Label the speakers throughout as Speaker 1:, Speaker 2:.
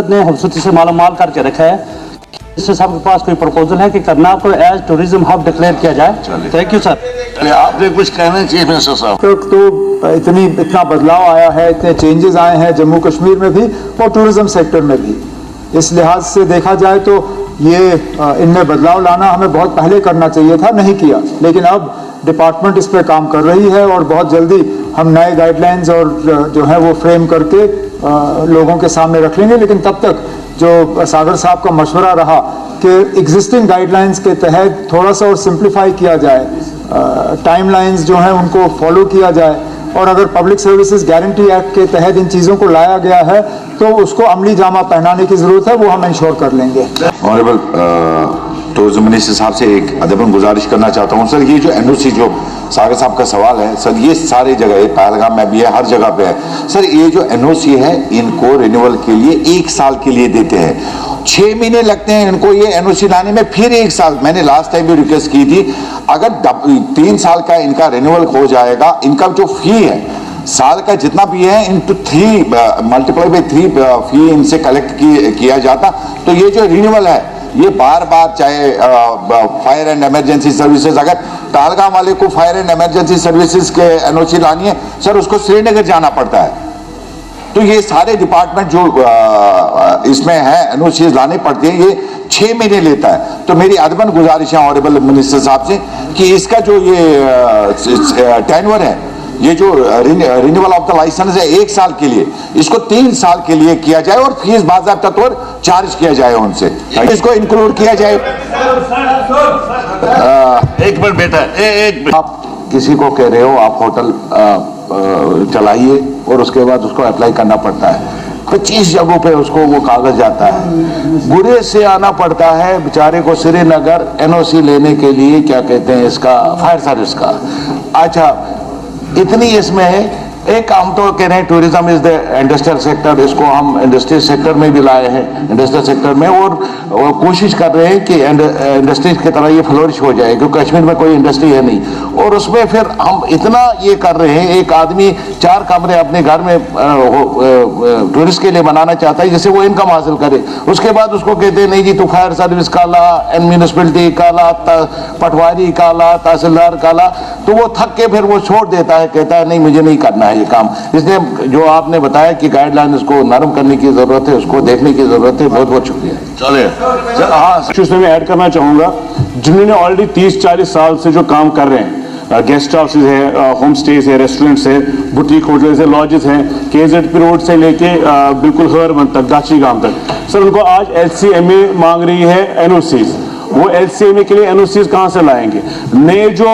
Speaker 1: ने खूबसूरती से मालामाल करके रखा है। इससे सबके पास कोई प्रपोजल है कि करना को एज टूरिज्म हब डिक्लेयर किया जाए। Thank you sir.
Speaker 2: आपने कुछ कहना चाहिए मिनिस्टर साहब।
Speaker 3: तो इतना बदलाव आया है, इतने चेंजेस आए हैं जम्मू कश्मीर में भी और टूरिज्म सेक्टर में भी। इस लिहाज से देखा जाए तो ये इनमें बदलाव लाना हमें बहुत पहले करना चाहिए था, नहीं किया। लेकिन अब डिपार्टमेंट इस पर काम कर रही है और बहुत जल्दी हम नए गाइडलाइंस और जो है वो फ्रेम करके लोगों के सामने रख लेंगे। लेकिन तब तक जो सागर साहब का मशवरा रहा कि एग्जिस्टिंग गाइडलाइंस के तहत थोड़ा सा और सिंप्लीफाई किया जाए, टाइमलाइंस जो हैं उनको फॉलो किया जाए, और अगर पब्लिक सर्विसेज गारंटी एक्ट के तहत इन चीज़ों को लाया गया है तो उसको अमली जामा पहनाने की ज़रूरत है, वो हम इंश्योर कर लेंगे।
Speaker 4: ऑनरेबल टूरिज्म मिनिस्टर साहब से एक अदबन गुजारिश करना चाहता हूँ सर, ये जो एनओसी जो सागर साहब का सवाल है सर, ये सारी जगह है, पहलगाम में भी है, हर जगह पे है सर। ये जो एनओसी है इनको रिन्यूअल के लिए 1 साल के लिए देते हैं, 6 महीने लगते हैं इनको ये एनओसी लाने में, फिर 1 साल। मैंने लास्ट टाइम भी रिक्वेस्ट की थी, अगर 3 साल का इनका रिन्यूअल हो जाएगा, इनका जो फी है साल का जितना भी है इनटू 3 मल्टीप्लाई बाई 3 फी इनसे कलेक्ट किया जाता, तो ये जो रिन्यूअल है ये बार बार, चाहे फायर एंड इमरजेंसी सर्विसेज, अगर पहलगाम वाले को फायर एंड इमरजेंसी सर्विसेज के एनओसी लानी है सर, उसको श्रीनगर जाना पड़ता है। तो ये सारे डिपार्टमेंट जो इसमें है एनओसी लाने पड़ते हैं, ये 6 महीने लेता है। तो मेरी अदबन गुजारिश है ऑनरेबल मिनिस्टर साहब से कि इसका जो ये टेन्योर है, ये जो रिन्यूअल ऑफ द लाइसेंस है 1 साल के लिए, इसको 3 साल के लिए किया जाए और फीस बाज़ाब्ता तौर चार्ज किया जाए उनसे, इसको इंक्लूड किया जाए।
Speaker 2: एक मिनट बेटा, एक मिनट।
Speaker 4: आप किसी को कह रहे हो आप होटल चलाइए और उसके बाद उसको अप्लाई करना पड़ता है, 25 जगहों पे उसको वो कागज जाता है, गुरेज से आना पड़ता है बेचारे को श्रीनगर एनओसी लेने के लिए, क्या कहते हैं इसका, फायर सर्विस का। अच्छा, इतनी इसमें है। एक हम तो कह रहे हैं tourism is the industrial sector, इसको हम इंडस्ट्रियल सेक्टर में भी लाए हैं, इंडस्ट्रियल सेक्टर में, और कोशिश कर रहे हैं कि इंडस्ट्रीज की तरह ये फ्लोरिश हो जाए, क्योंकि कश्मीर में कोई इंडस्ट्री है नहीं। और उसमें फिर हम इतना ये कर रहे हैं, एक आदमी 4 कमरे अपने घर में टूरिस्ट के लिए बनाना चाहता है जिससे वो इनकम हासिल करे, उसके बाद उसको कहते हैं नहीं जी तू फायर सर्विस का ला, म्यूनिसिपलिटी का ला, पटवारी का ला, तहसीलदार का ला, तो वो थक के फिर वो छोड़ देता है, कहता है नहीं मुझे नहीं करना है ये काम। इसलिए जो आपने बताया कि गाइडलाइन इसको नरम करने की जरूरत है, उसको देखने की जरूरत है। बहुत बहुत शुक्रिया।
Speaker 2: चलिए हाँ,
Speaker 5: मैं ऐड करना चाहूंगा, जिन्होंने ऑलरेडी 30-40 साल से जो काम कर रहे हैं, गेस्ट हाउसेज है, होम स्टेज है, रेस्टोरेंट्स है, बुटीक होटल्स है, लॉजेस हैं, KZP रोड से लेके बिल्कुल हरबंद तक, गाची गांव तक, सर उनको आज LCMA मांग रही है एनओसीज। वो LCMA के लिए एनओसीज कहाँ से लाएंगे? नए जो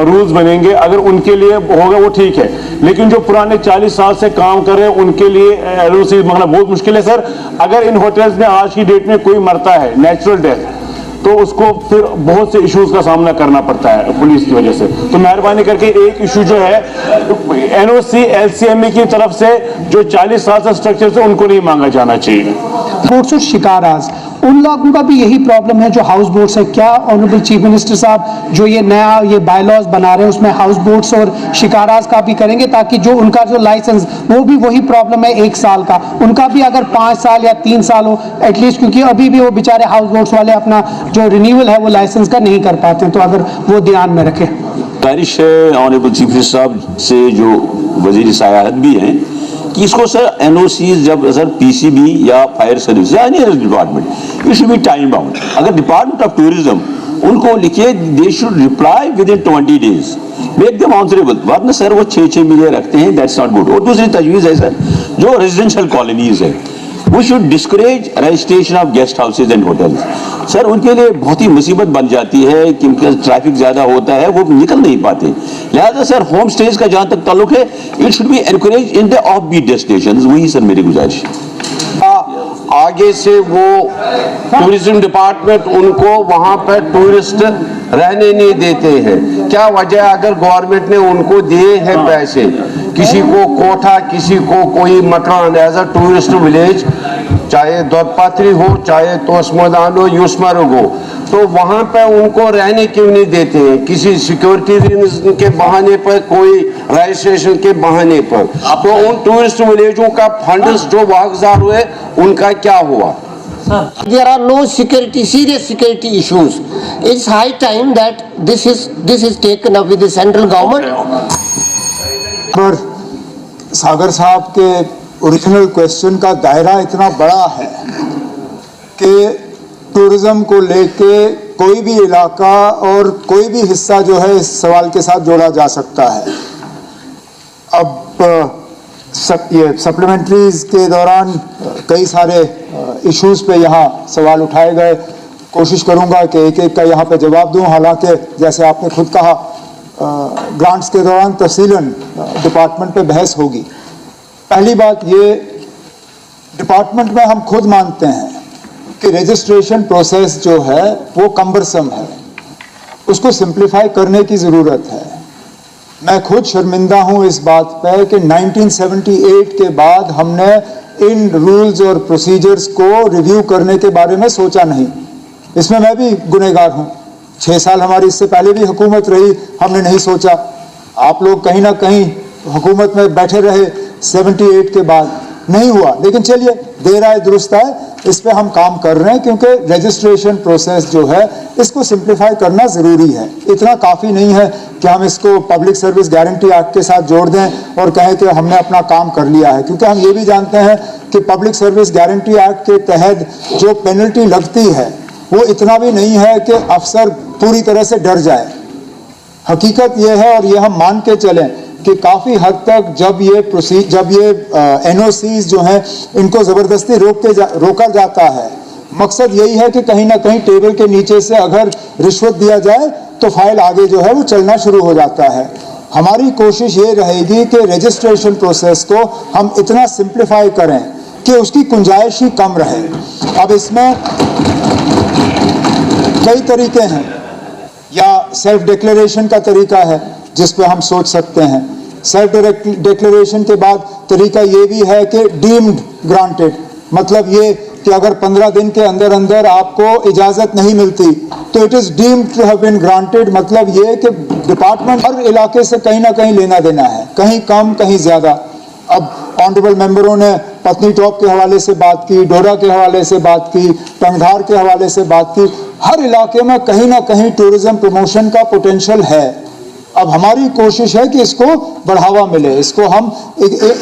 Speaker 5: रूल्स बनेंगे अगर उनके लिए होगा वो ठीक है, लेकिन जो पुराने 40 साल से काम कर रहे हैं उनके लिए एनओसीज मांगना बहुत मुश्किल है सर। अगर इन होटल्स में आज की डेट में कोई मरता है नेचुरल डेथ, तो उसको फिर बहुत से इश्यूज का सामना करना पड़ता है पुलिस की वजह से। तो मेहरबानी करके एक इशू जो है एनओसी LCMA की तरफ से जो 40 साल से स्ट्रक्चर से उनको नहीं मांगा जाना चाहिए।
Speaker 6: बोट्स और शिकाराज, उन लोगों का भी यही प्रॉब्लम है जो हाउस बोट्स है। क्या ऑनरेबल चीफ मिनिस्टर साहब जो ये नया ये बायलॉज बना रहे हैं उसमें हाउस बोट्स और शिकाराज का भी करेंगे, ताकि जो उनका जो लाइसेंस वो भी वही प्रॉब्लम है 1 साल का, उनका भी अगर 5 साल या 3 साल हो एटलीस्ट, क्योंकि अभी भी वो बेचारे हाउस बोट्स वाले अपना जो रिन्यूअल है वो लाइसेंस का नहीं कर पाते, तो अगर वो ध्यान में रखें।
Speaker 7: गुजारिश है ऑनरेबल चीफ मिनिस्टर साहब से जो वजीर सयाहत भी हैं कि इसको सर एनओसी जब सर PCB या फायर सर्विस या any department, it should B time bound. अगर डिपार्टमेंट ऑफ टूरिज्म उनको लिखिए they should reply with in 20 days, make them answerable, वरना सर वो 6 महीने रखते हैं, दैट्स नॉट गुड। और दूसरी तजवीज़ है सर जो रेजिडेंशियल कॉलोनीज है, we should discourage registration of guest houses and hotels. Sir उनके लिए बहुत ही मुसीबत बन जाती है क्योंकि ट्रैफिक ज़्यादा होता है, वो निकल नहीं पाते। लिहाजा सर होम स्टेज का जहाँ तक ताल्लुक है, it should be encourage in the off beat destinations. वही सर मेरी गुजारिश है।
Speaker 8: आगे से वो टूरिज्म डिपार्टमेंट उनको वहाँ पर टूरिस्ट रहने नहीं देते हैं। क्या वजह? अगर गवर्नमेंट ने उनको दिए हैं पैसे, किसी को कोठा, किसी को कोई मकान एज अ टूरिस्ट विलेज चाहे दौदपात्री हो, चाहे तोस मैदान हो, यूसमर्ग हो, तो वहां पे उनको रहने क्यों नहीं देते हैं? किसी सिक्योरिटी रीजन के बहाने पर, कोई रजिस्ट्रेशन के बहाने पर। तो उन टूरिस्ट विलेजों का फंड्स जो वागजार हुए उनका क्या हुआ?
Speaker 9: There are no serious security issues. It's high time that this is taken up with the central government.
Speaker 3: पर सागर साहब के ओरिजिनल क्वेश्चन का दायरा इतना बड़ा है कि टूरिज्म को लेके कोई भी इलाका और कोई भी हिस्सा जो है इस सवाल के साथ जोड़ा जा सकता है। अब ये सप्लीमेंट्रीज के दौरान कई सारे इश्यूज पे यहाँ सवाल उठाए गए। कोशिश करूँगा कि एक एक का यहाँ पे जवाब दूँ। हालांकि जैसे आपने खुद कहा, ग्रांट्स के दौरान तफसीलन डिपार्टमेंट पे बहस होगी। पहली बात ये, डिपार्टमेंट में हम खुद मानते हैं कि रजिस्ट्रेशन प्रोसेस जो है वो कम्बरसम है, उसको सिंप्लीफाई करने की ज़रूरत है। मैं खुद शर्मिंदा हूँ इस बात पे कि 1978 के बाद हमने इन रूल्स और प्रोसीजर्स को रिव्यू करने के बारे में सोचा नहीं। इसमें मैं भी गुनहगार हूँ। 6 साल हमारी इससे पहले भी हुकूमत रही, हमने नहीं सोचा। आप लोग कहीं ना कहीं हुकूमत में बैठे रहे 78 के बाद, नहीं हुआ। लेकिन चलिए, देर आए दुरुस्त आए, इस पे हम काम कर रहे हैं क्योंकि रजिस्ट्रेशन प्रोसेस जो है इसको सिंप्लीफाई करना ज़रूरी है। इतना काफ़ी नहीं है कि हम इसको पब्लिक सर्विस गारंटी एक्ट के साथ जोड़ दें और कहें कि हमने अपना काम कर लिया है, क्योंकि हम ये भी जानते हैं कि पब्लिक सर्विस गारंटी एक्ट के तहत जो पेनल्टी लगती है वो इतना भी नहीं है कि अफसर पूरी तरह से डर जाए। हकीकत ये है, और ये हम मान के चलें कि काफ़ी हद तक जब ये एनओसीज जो हैं इनको ज़बरदस्ती रोका जाता है, मकसद यही है कि कहीं ना कहीं टेबल के नीचे से अगर रिश्वत दिया जाए तो फाइल आगे जो है वो चलना शुरू हो जाता है। हमारी कोशिश ये रहेगी कि रजिस्ट्रेशन प्रोसेस को हम इतना सिंप्लीफाई करें कि उसकी गुंजाइश ही कम रहे। अब इसमें कई तरीके हैं, या सेल्फ डिक्लेरेशन का तरीका है जिस पे हम सोच सकते हैं। सेल्फ डिक्लेरेशन के बाद तरीका ये भी है कि डीम्ड ग्रांटेड, मतलब ये कि अगर 15 दिन के अंदर अंदर आपको इजाज़त नहीं मिलती तो it is deemed to have been granted. मतलब ये कि डिपार्टमेंट हर इलाके से कहीं ना कहीं लेना देना है, कहीं कम कहीं ज़्यादा। अब ऑनरेबल मेंबरों ने पत्नी टॉप के हवाले से बात की, डोडा के हवाले से बात की, टंगधार के हवाले से बात की। हर इलाके में कहीं ना कहीं टूरिज्म प्रमोशन का पोटेंशियल है। अब हमारी कोशिश है कि इसको बढ़ावा मिले, इसको हम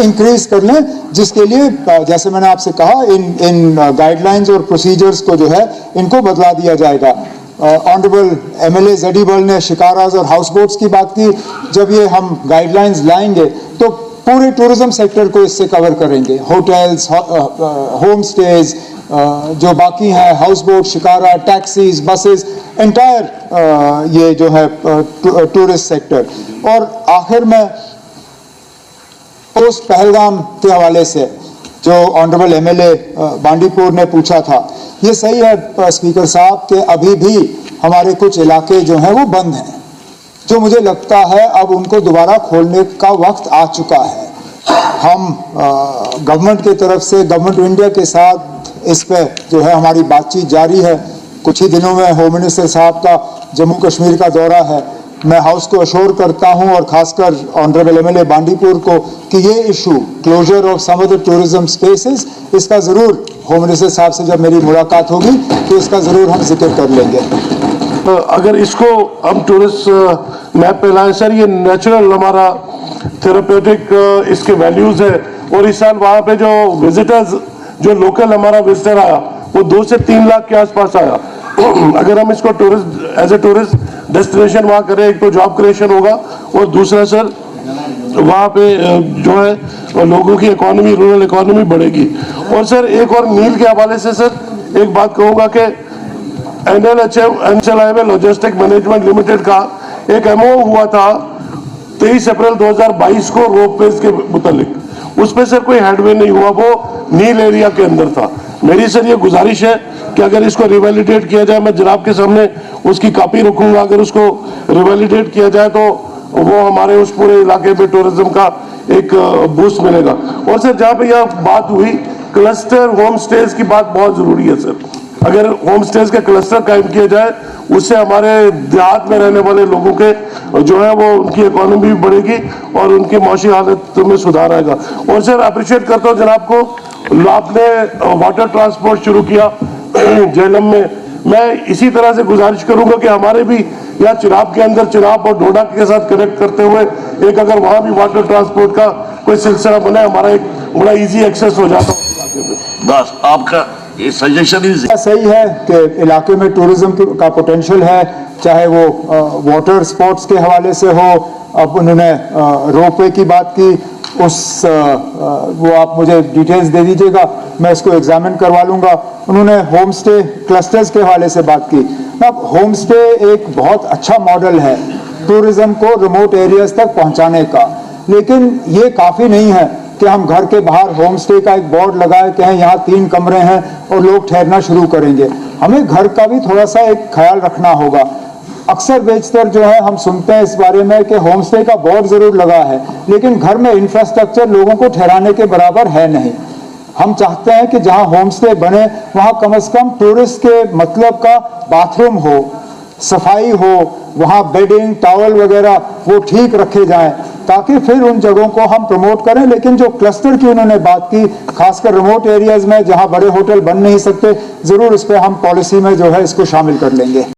Speaker 3: इंक्रीज कर लें, जिसके लिए जैसे मैंने आपसे कहा इन गाइडलाइंस और प्रोसीजर्स को जो है इनको बदला दिया जाएगा। ऑनरेबल एमएलए जडी बल ने शिकाराज और हाउस बोट्स की बात की। जब ये हम गाइडलाइंस लाएंगे तो पूरे टूरिज्म सेक्टर को इससे कवर करेंगे। होटल्स, होम स्टेज, जो बाकी हैं, house boat, shikara, taxis, buses, entire ये जो है टूरिस्ट सेक्टर। और आखिर में पोस्ट पहलगाम के हवाले से जो ऑनरेबल एमएलए बांडीपुर ने पूछा था, ये सही है स्पीकर साहब कि अभी भी हमारे कुछ इलाके जो हैं वो बंद हैं, जो मुझे लगता है अब उनको दोबारा खोलने का वक्त आ चुका है। हम गवर्नमेंट की तरफ से, गवर्नमेंट ऑफ इंडिया के साथ इस पे जो है हमारी बातचीत जारी है। कुछ ही दिनों में होम मिनिस्टर साहब का जम्मू कश्मीर का दौरा है। मैं हाउस को अश्योर करता हूं, और खासकर ऑनरेबल एमएलए बांडीपुर को, कि ये issue closure of some of the tourism spaces, इसका ज़रूर होम मिनिस्टर साहब से जब मेरी मुलाकात होगी तो इसका ज़रूर हम जिक्र कर लेंगे।
Speaker 10: अगर इसको हम टूरिस्ट मैप पे लाएं सर, ये नेचुरल हमारा थेरेप्यूटिक इसके वैल्यूज़ है। और इस साल वहाँ पे जो विजिटर्स, जो लोकल हमारा विजिटर आया वो 2 से 3 लाख के आसपास आया। अगर हम इसको tourist as a tourist destination वहाँ करें, एक तो जॉब क्रिएशन होगा, और दूसरा सर वहाँ पे जो है लोगों की इकोनॉमी, रूरल इकोनॉमी बढ़ेगी। और सर एक और मील के हवाले से सर एक बात कहूँगा कि NLHM लॉजिस्टिक मैनेजमेंट लिमिटेड का एक MOU हुआ था 23 अप्रैल 2022 को रोपवेज के मुतालिक। उस पर सर कोई हेडवे नहीं हुआ, वो नील एरिया के अंदर था। मेरी सर ये गुजारिश है कि अगर इसको रिवैलिडेट किया जाए, मैं जनाब के सामने उसकी कॉपी रखूंगा, अगर उसको रिवैलिडेट किया जाए तो वो हमारे उस पूरे इलाके में टूरिज्म का एक बूस्ट मिलेगा। और सर जहाँ पे यह बात हुई क्लस्टर होम स्टेज की बात बहुत जरूरी है सर। अगर होम स्टेज का क्लस्टर कायम किया जाए, उससे हमारे देहात में रहने वाले लोगों के जो है वो उनकी इकोनॉमी भी बढ़ेगी और उनकी माशी हालत में सुधार आएगा। और सर अप्रिशिएट करता हूँ जनाब को, आपने वाटर ट्रांसपोर्ट शुरू किया झेलम में। मैं इसी तरह से गुजारिश करूंगा कि हमारे भी यहाँ चिनाब के अंदर, चिनाब और डोडा के साथ कनेक्ट करते हुए एक अगर वहां भी वाटर ट्रांसपोर्ट का कोई सिलसिला बने, हमारा एक बड़ा इजी एक्सेस हो जाता है।
Speaker 2: बस आपका ये सजेशन
Speaker 3: सही है कि इलाके में टूरिज्म का पोटेंशियल है, चाहे वो वाटर स्पोर्ट्स के हवाले से हो। अब उन्होंने रोपवे की बात की, वो आप मुझे डिटेल्स दे दीजिएगा, मैं इसको एग्जामिन करवा लूंगा। उन्होंने होम स्टे क्लस्टर्स के हवाले से बात की। अब होम स्टे एक बहुत अच्छा मॉडल है टूरिज्म को रिमोट एरियाज तक पहुंचाने का, लेकिन ये काफ़ी नहीं है कि हम घर के बाहर होम स्टे का एक बोर्ड लगाए कि यहाँ 3 कमरे हैं और लोग ठहरना शुरू करेंगे। हमें घर का भी थोड़ा सा एक ख्याल रखना होगा। अक्सर बेशतर जो है हम सुनते हैं इस बारे में कि होम स्टे का बोर्ड जरूर लगा है, लेकिन घर में इंफ्रास्ट्रक्चर लोगों को ठहराने के बराबर है नहीं। हम चाहते हैं कि जहां होम स्टे बने वहां कम से कम टूरिस्ट के मतलब का बाथरूम हो, सफाई हो, वहां बेडिंग टॉवल वगैरह वो ठीक रखे जाएं, ताकि फिर उन जगहों को हम प्रमोट करें। लेकिन जो क्लस्टर की उन्होंने बात की, खासकर रिमोट एरियाज में जहां बड़े होटल बन नहीं सकते, जरूर इस पर हम पॉलिसी में जो है इसको शामिल कर लेंगे।